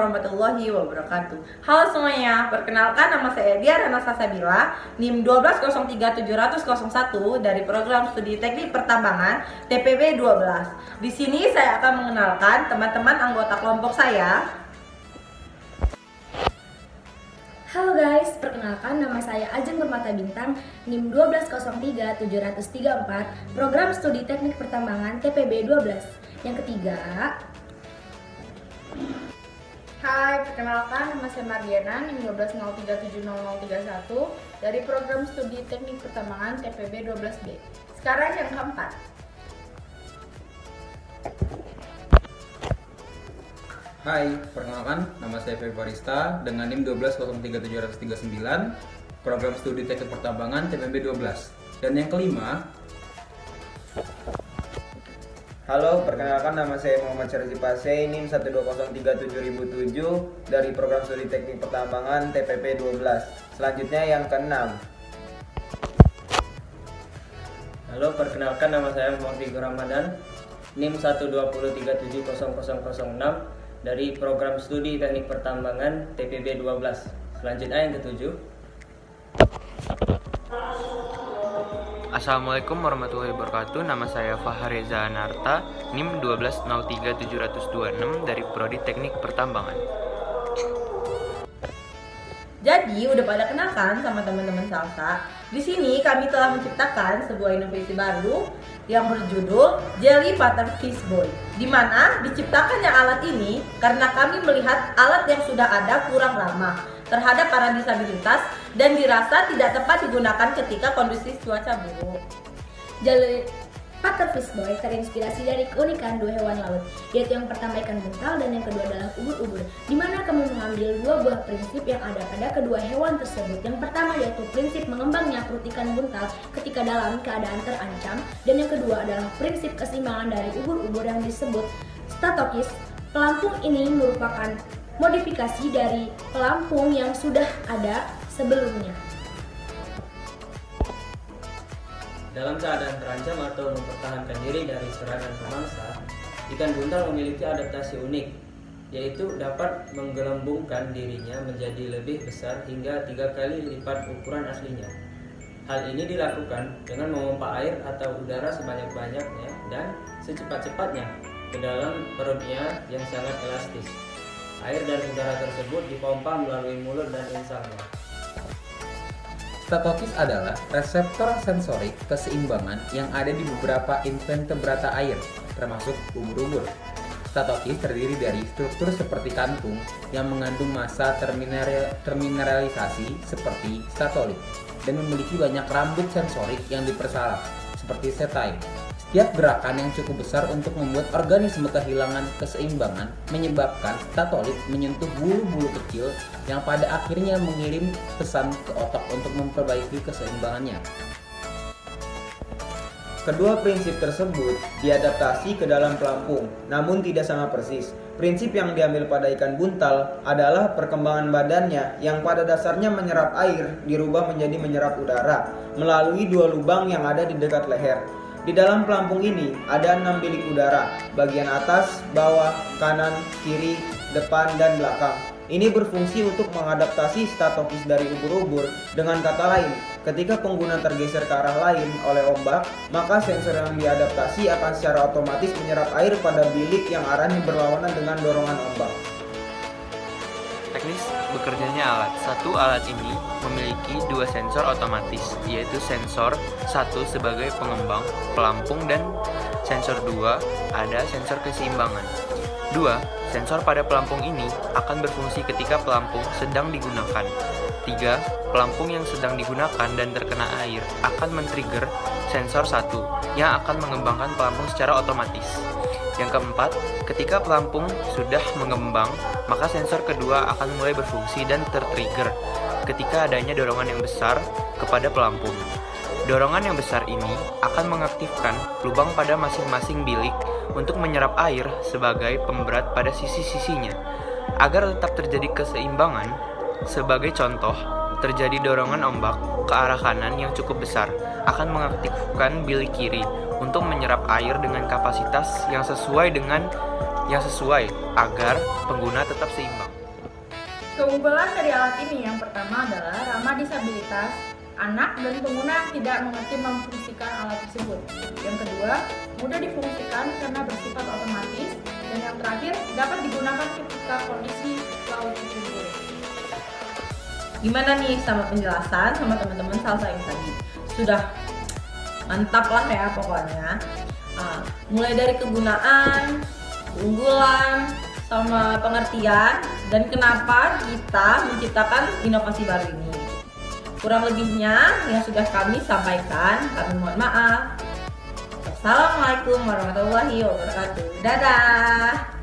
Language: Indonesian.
warahmatullahi wabarakatuh. Halo semuanya, perkenalkan nama saya Diarana Sasabila, NIM 1203701 dari program studi teknik pertambangan TPB 12. Di sini saya akan mengenalkan teman-teman anggota kelompok saya. Halo guys, perkenalkan nama saya Ajeng Permata Bintang, NIM 1203734, program studi teknik pertambangan TPB 12. Yang ketiga, Hai, perkenalkan nama saya Mardiana, NIM 120370031 dari program studi teknik pertambangan TPB 12B. Sekarang yang keempat. Hai, perkenalkan nama saya Feby Farista dengan NIM 1203739, program studi teknik pertambangan TPB 12. Dan yang kelima, Halo, perkenalkan nama saya Muhammad Syarzi Pasei, NIM 1203707 dari program studi teknik pertambangan TPP 12. Selanjutnya yang keenam. Halo, perkenalkan nama saya Muhammad Figur Ramadan, NIM 120370006 dari program studi teknik pertambangan TPB 12. Selanjutnya yang ketujuh. Assalamualaikum warahmatullahi wabarakatuh. Nama saya Fahareza Anarta, NIM 1203726 dari Prodi Teknik Pertambangan. Jadi, udah pada kenalkan sama teman-teman Salsa. Di sini kami telah menciptakan sebuah inovasi baru yang berjudul Jelly Butter Fish Boy. Di mana diciptakannya alat ini karena kami melihat alat yang sudah ada kurang ramah terhadap para disabilitas dan dirasa tidak tepat digunakan ketika kondisi cuaca buruk. Jelly Butter Fish Boy terinspirasi dari keunikan dua hewan laut, yaitu yang pertama ikan buntal dan yang kedua adalah ubur-ubur, di mana kami mengambil dua buah prinsip yang ada pada kedua hewan tersebut. Yang pertama yaitu prinsip mengembangnya perut ikan buntal ketika dalam keadaan terancam, dan yang kedua adalah prinsip keseimbangan dari ubur-ubur yang disebut statokis. Pelampung ini merupakan modifikasi dari pelampung yang sudah ada sebelumnya. Dalam keadaan terancam atau mempertahankan diri dari serangan pemangsa, ikan buntal memiliki adaptasi unik, yaitu dapat menggelembungkan dirinya menjadi lebih besar hingga 3 kali lipat ukuran aslinya. Hal ini dilakukan dengan memompa air atau udara sebanyak-banyaknya dan secepat-cepatnya ke dalam perutnya yang sangat elastis. Air dan udara tersebut dipompa melalui mulut dan insangnya. statokis adalah reseptor sensorik keseimbangan yang ada di beberapa invertebrata air, termasuk ubur-ubur. Statokis terdiri dari struktur seperti kantung yang mengandung massa termineralisasi seperti statolit dan memiliki banyak rambut sensorik yang dipersalak seperti setae. Setiap gerakan yang cukup besar untuk membuat organisme kehilangan keseimbangan menyebabkan statolit menyentuh bulu-bulu kecil yang pada akhirnya mengirim pesan ke otak untuk memperbaiki keseimbangannya. Kedua prinsip tersebut diadaptasi ke dalam pelampung, namun tidak sama persis. Prinsip yang diambil pada ikan buntal adalah perkembangan badannya yang pada dasarnya menyerap air dirubah menjadi menyerap udara melalui dua lubang yang ada di dekat leher. Di dalam pelampung ini ada 6 bilik udara, bagian atas, bawah, kanan, kiri, depan, dan belakang. Ini berfungsi untuk mengadaptasi statokis dari ubur-ubur. Dengan kata lain, ketika pengguna tergeser ke arah lain oleh ombak, maka sensor yang diadaptasi akan secara otomatis menyerap air pada bilik yang arahnya berlawanan dengan dorongan ombak. Teknis bekerjanya alat. Satu alat ini memiliki dua sensor otomatis, yaitu sensor satu sebagai pengembang pelampung dan sensor 2 ada sensor keseimbangan. 2. Sensor pada pelampung ini akan berfungsi ketika pelampung sedang digunakan. 3. Pelampung yang sedang digunakan dan terkena air akan men-trigger sensor 1 yang akan mengembangkan pelampung secara otomatis. Yang keempat, ketika pelampung sudah mengembang, maka sensor kedua akan mulai berfungsi dan tertrigger ketika adanya dorongan yang besar kepada pelampung. Dorongan yang besar ini akan mengaktifkan lubang pada masing-masing bilik untuk menyerap air sebagai pemberat pada sisi-sisinya. Agar tetap terjadi keseimbangan, sebagai contoh, terjadi dorongan ombak ke arah kanan yang cukup besar akan mengaktifkan bilik kiri untuk menyerap air dengan kapasitas yang sesuai dengan yang sesuai agar pengguna tetap seimbang. Keunggulan dari alat ini yang pertama adalah ramah disabilitas, anak dan pengguna yang tidak mengerti memfungsikan alat tersebut. Yang kedua, mudah difungsikan karena bersifat otomatis. Dan yang terakhir, dapat digunakan ketika kondisi laut itu buruk. Gimana nih sama penjelasan sama teman-teman salsa yang tadi? Sudah mantap lah ya pokoknya. Mulai dari kegunaan, keunggulan, sama pengertian, dan kenapa kita menciptakan inovasi baru ini. Kurang lebihnya yang sudah kami sampaikan, kami mohon maaf. Assalamualaikum warahmatullahi wabarakatuh. Dadah.